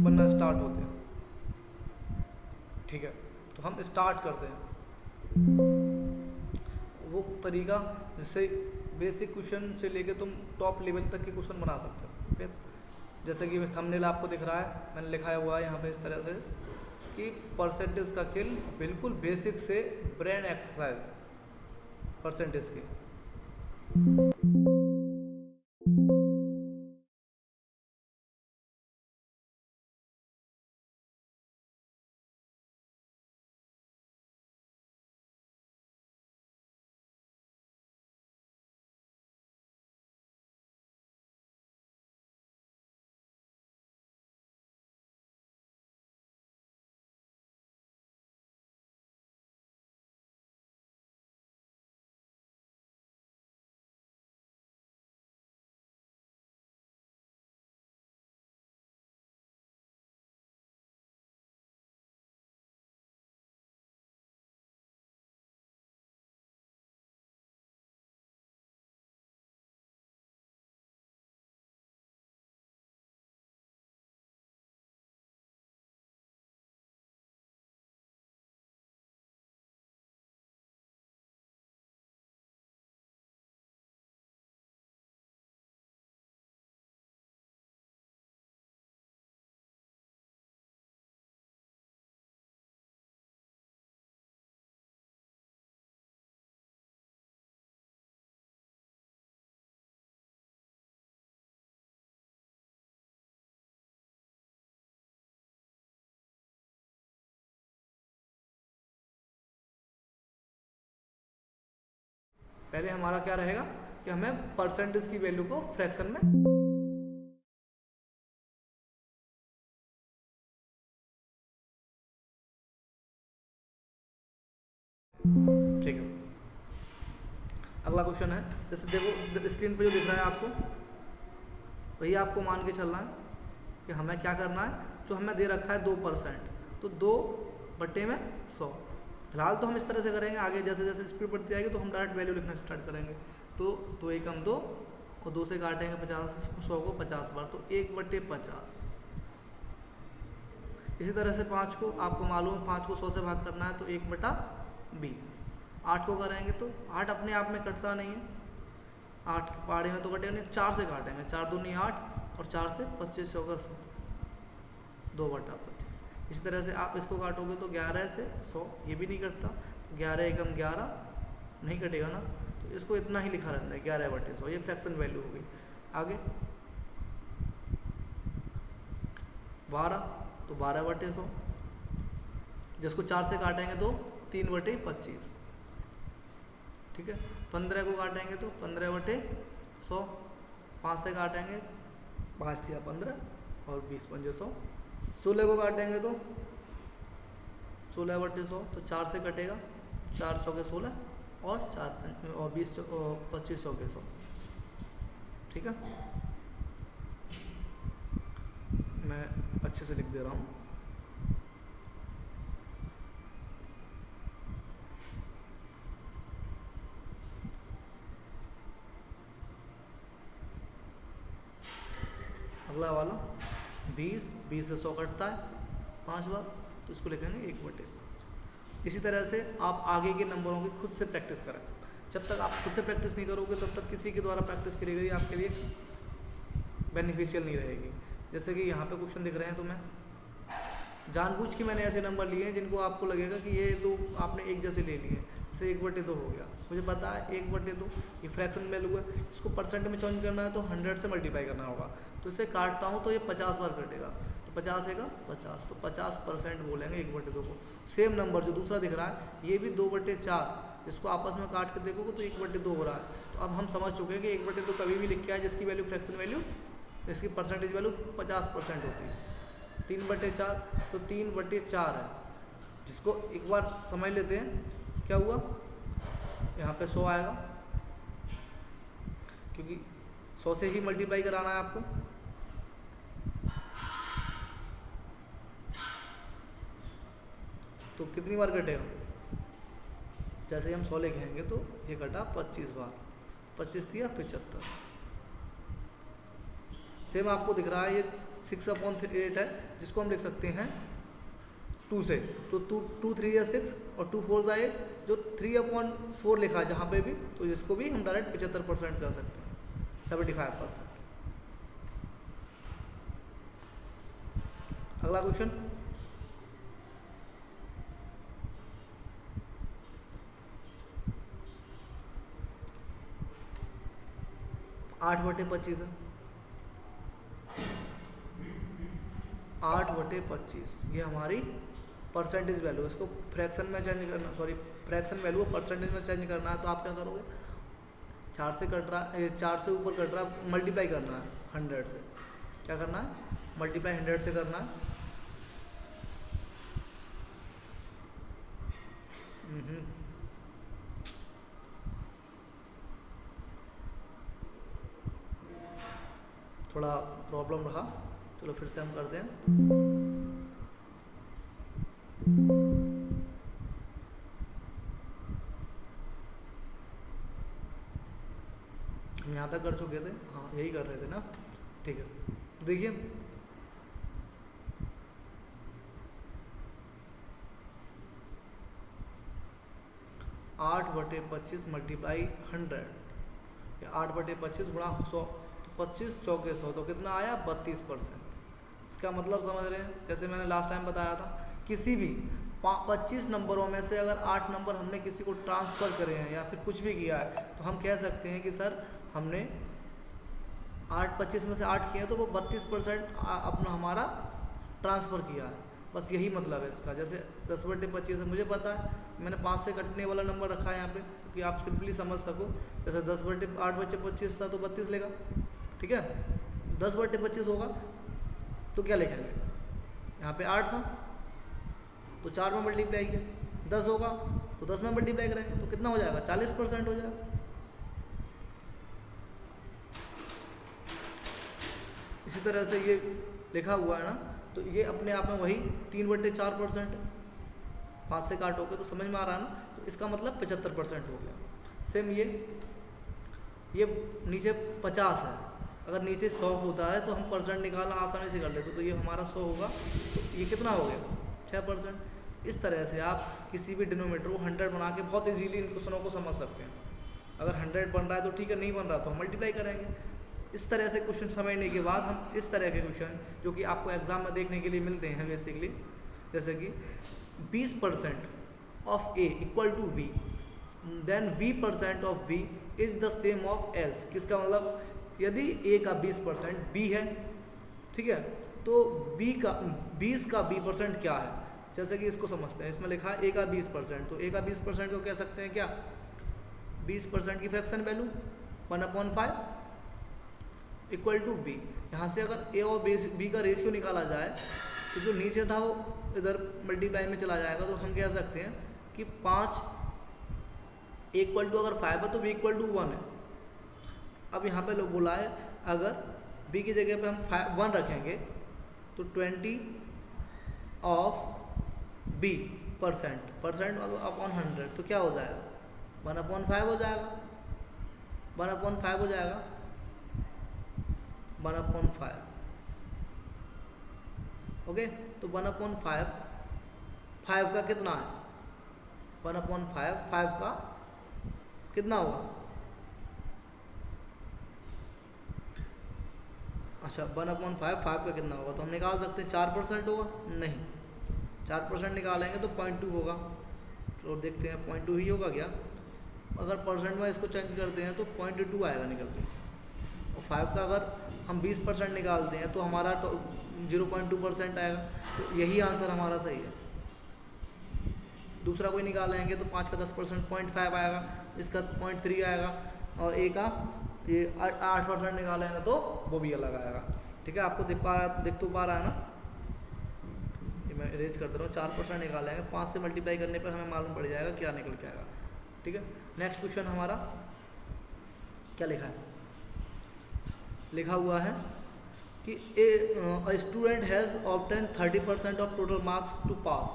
बनना स्टार्ट होते हैं। ठीक है, तो हम स्टार्ट करते हैं वो तरीका जिससे बेसिक क्वेश्चन से लेके तुम टॉप लेवल तक के क्वेश्चन बना सकते हो। ओके, जैसे कि थंबनेल आपको दिख रहा है, मैंने लिखाया हुआ है यहाँ पे इस तरह से कि परसेंटेज का खेल, बिल्कुल बेसिक से ब्रेन एक्सरसाइज परसेंटेज की। पहले हमारा क्या रहेगा कि हमें परसेंटेज की वैल्यू को फ्रैक्शन में, ठीक है। अगला क्वेश्चन है, जैसे देखो स्क्रीन पे जो दिख रहा है आपको, वही आपको मान के चलना है कि हमें क्या करना है। जो हमें दे रखा है 2%, तो 2/100। फिलहाल तो हम इस तरह से करेंगे, आगे जैसे जैसे स्पीड बढ़ती जाएगी तो हम डायरेक्ट वैल्यू लिखना स्टार्ट करेंगे। तो 2 एकम 2 और 2 से काटेंगे 50, 100 को 50 बार, तो 1/50। इसी तरह से 5 को आपको मालूम है 5 को 100 से भाग करना है, तो 1/20। 8 को करेंगे तो 8 अपने आप में कटता नहीं है, 8 के पहाड़े में तो कटेगा नहीं, 4 से काटेंगे, 4 दूनी 8 और 4 से 25 होगा 100, 2/25। इसी तरह से आप इसको काटोगे तो 11 से 100, ये भी नहीं कटता, 11 एकम 11 नहीं कटेगा ना, तो इसको इतना ही लिखा रहता है 11/100, ये फ्रैक्शन वैल्यू होगी। आगे 12, तो 12/100, जिसको 4 से काटेंगे तो 3/25। ठीक है, 15 को काटेंगे तो 15/100, 5 से काटेंगे 5 दिया 15 और 20/100। 16 को काटेंगे तो 16/100, तो 4 से कटेगा, 4 चौके 16 और 4 और 20 25 चौके 100। ठीक है, मैं अच्छे से लिख दे रहा हूँ। अगला वाला 20 से 100 कटता है 5 बार, तो इसको लिखेंगे 1/5। इसी तरह से आप आगे के नंबरों की खुद से प्रैक्टिस करें। जब तक आप खुद से प्रैक्टिस नहीं करोगे तब तक किसी के द्वारा प्रैक्टिस करी गई आपके लिए बेनिफिशियल नहीं रहेगी। जैसे कि यहाँ पे क्वेश्चन दिख रहे हैं, तो मैं जानबूझ के मैंने ऐसे नंबर लिए हैं जिनको आपको लगेगा कि ये तो आपने एक जैसे ले लिए, जैसे 1/2 हो गया। मुझे पता है 1/2 ये फ्रैक्शन वैल्यू है, इसको परसेंट में चेंज करना है तो 100 से मल्टीप्लाई करना होगा। तो इसे काटता हूँ तो ये 50 बार कटेगा, तो 50 है का 50, तो 50% बोलेंगे 1/2 को। सेम नंबर जो दूसरा दिख रहा है ये भी 2/4, इसको आपस में काट के देखोगे तो 1/2 हो रहा है। तो अब हम समझ चुके हैं कि 1/2 कभी भी लिख के आए जिसकी वैल्यू फ्रैक्शन वैल्यू, इसकी परसेंटेज वैल्यू 50% होती है। 3/4 तो 3/4 है, जिसको एक बार समझ लेते हैं क्या हुआ। यहाँ पे 100 आएगा, क्योंकि 100 से ही मल्टीप्लाई कराना है आपको। तो कितनी बार कटेगा, जैसे ही हम 100 लेके आएंगे तो ये कटा 25 बार, 25 दिया 75, सेम आपको दिख रहा है ये 6/8 है, जिसको हम लिख सकते हैं 2 से, तो 2 3 या 6 और 2 4 8, जो 3/4 लिखा है जहाँ पे भी, तो इसको भी हम डायरेक्ट 75% कर सकते हैं, 75%। अगला क्वेश्चन, 8/25 है, 8/25 ये हमारी परसेंटेज वैल्यू, इसको फ्रैक्शन में चेंज करना, सॉरी फ्रैक्शन वैल्यू को परसेंटेज में चेंज करना है, तो आप क्या करोगे, 4 से कट रहा है, 4 से ऊपर कट रहा है, मल्टीप्लाई करना है 100 से, क्या करना है, मल्टीप्लाई 100 से करना है। थोड़ा प्रॉब्लम रहा, चलो फिर से हम करते हैं। हम यहाँ तक कर चुके थे, हाँ यही कर रहे थे ना, ठीक है। देखिए आठ बटे 25 मल्टीप्लाई 100, 8/25 गुणा 100, तो 25 चौके 100, तो कितना आया 32%। इसका मतलब समझ रहे हैं, जैसे मैंने लास्ट टाइम बताया था, किसी भी 25 नंबरों में से अगर 8 नंबर हमने किसी को ट्रांसफ़र करे हैं या फिर कुछ भी किया है, तो हम कह सकते हैं कि सर हमने 25 में से 8 किए हैं, तो वो 32% अपना हमारा ट्रांसफ़र किया है, बस यही मतलब है इसका। जैसे 10/25 है, मुझे पता है मैंने 5 से कटने वाला नंबर रखा है यहाँ पे, कि आप सिंपली समझ सको। जैसे 10/8/25 था तो 32 लेगा, ठीक है। 10/25 होगा तो क्या लिखेंगे, यहाँ पे 8 था तो 4 में मल्टीप्लाई किया, 10 होगा तो 10 में मल्टीप्लाई करेंगे, तो कितना हो जाएगा 40% हो जाएगा। इसी तरह से ये लिखा हुआ है ना, तो ये अपने आप में वही 3/4% है, 5 से काटोगे तो समझ में आ रहा है ना, तो इसका मतलब 75% हो गया। सेम ये नीचे 50 है, अगर नीचे 100 होता है तो हम परसेंट निकालना आसानी से कर लेते, तो ये हमारा 100 होगा, तो ये कितना हो गया 6%। इस तरह से आप किसी भी डिनोमीटर को 100 बना के बहुत इजीली इन क्वेश्चनों को समझ सकते हैं। अगर 100 बन रहा है तो ठीक है, नहीं बन रहा तो हम मल्टीप्लाई करेंगे। इस तरह से क्वेश्चन समझने के बाद हम इस तरह के क्वेश्चन जो कि आपको एग्जाम में देखने के लिए मिलते हैं बेसिकली, जैसे कि 20% of A equal to B, then b% of b is the same of S. किसका मतलब, यदि a का 20% b है, ठीक है, तो b का 20 का b% क्या है, जैसे कि इसको समझते हैं। इसमें लिखा है a का 20%, तो a का 20% को कह सकते हैं क्या, 20% की fraction value 1/5 equal to b। यहाँ से अगर a और b का रेशियो निकाला जाए तो जो नीचे था वो इधर मल्टीप्लाई में चला जाएगा, तो हम कह सकते हैं कि 5 इक्वल टू, अगर 5 है तो b इक्वल टू 1 है। अब यहाँ पे लोग बोला है अगर b की जगह पे हम 1 रखेंगे तो 20 ऑफ b परसेंट अपॉन 100, तो क्या हो जाएगा 1/5 हो जाएगा, 1/5 हो जाएगा, 1/5। ओके, तो 1/5 5 का कितना है, 1/5 5 का कितना होगा, अच्छा 1/5 5 का कितना होगा, तो हम निकाल सकते हैं 4% होगा, नहीं 4% निकालेंगे तो 0.2 होगा, तो देखते हैं 0.2 ही होगा क्या। अगर परसेंट में इसको चेंज करते हैं तो 0.2 आएगा निकल के, और 5 का अगर हम 20% निकालते हैं तो हमारा तो 0.2% आएगा, तो यही आंसर हमारा सही है। दूसरा कोई निकालेंगे तो 5 का 10% 0.5 आएगा, इसका 0.3 आएगा, और ए का ये 8% निकालेंगे तो वो भी अलग आएगा। ठीक है, आपको दिख तो पा रहा है ना, ये मैं इरेज कर दे रहा हूँ। 4% निकालेंगे, 5 से मल्टीप्लाई करने पर हमें मालूम पड़ जाएगा क्या निकल के आएगा। ठीक है, नेक्स्ट क्वेश्चन हमारा क्या लिखा है, लिखा हुआ है कि a student has obtain 30% of total marks to pass,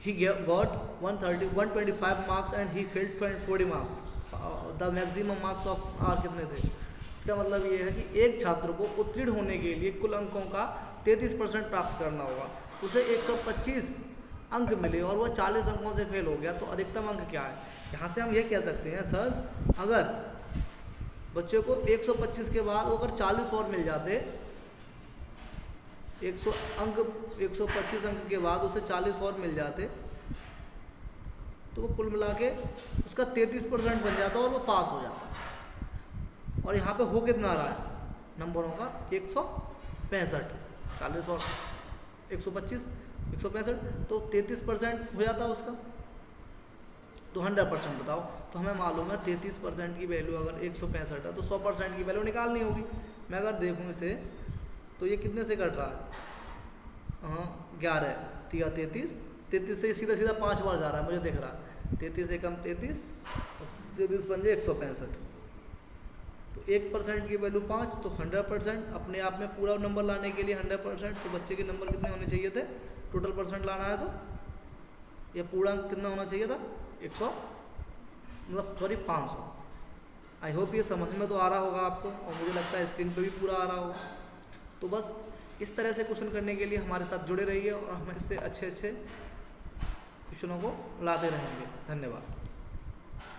he got 125 marks and he failed 40 marks, the maximum marks of are कितने थे इसका मतलब ये है कि एक छात्र को उत्तीर्ण होने के लिए कुल अंकों का 33% प्राप्त करना होगा। उसे 125 अंक मिले और वह 40 अंकों से फेल हो गया, तो अधिकतम अंक क्या है? यहाँ से हम ये कह सकते हैं सर, अगर बच्चे को 125 के बाद वो अगर 40 और मिल जाते, 125 अंक के बाद उसे 40 और मिल जाते, तो वो कुल मिला के उसका 33% बन जाता और वो पास हो जाता। और यहाँ पे हो कितना रहा है नंबरों का? 165। 40 और 125, 165, तो 33% हो जाता उसका। तो 100% बताओ, तो हमें मालूम है 33% की वैल्यू अगर 165 है तो 100% की वैल्यू निकालनी होगी। मैं अगर देखूँ इसे तो ये कितने से कट रहा है? 11, 33 से सीधा सीधा 5 बार जा रहा है, मुझे दिख रहा है। 33 एकम 33, 33 पंजे 165, तो 1% की वैल्यू 5, तो 100% अपने आप में पूरा नंबर लाने के लिए 100%, तो बच्चे के नंबर कितने होने चाहिए थे? टोटल परसेंट लाना है तो ये पूरा कितना होना चाहिए था? 100, मतलब सॉरी 500। आई होप ये समझ में तो आ रहा होगा आपको, और मुझे लगता है स्क्रीन पे भी पूरा आ रहा होगा। तो बस इस तरह से क्वेश्चन करने के लिए हमारे साथ जुड़े रहिए और हम इससे अच्छे क्वेश्चनों को लाते रहेंगे। धन्यवाद।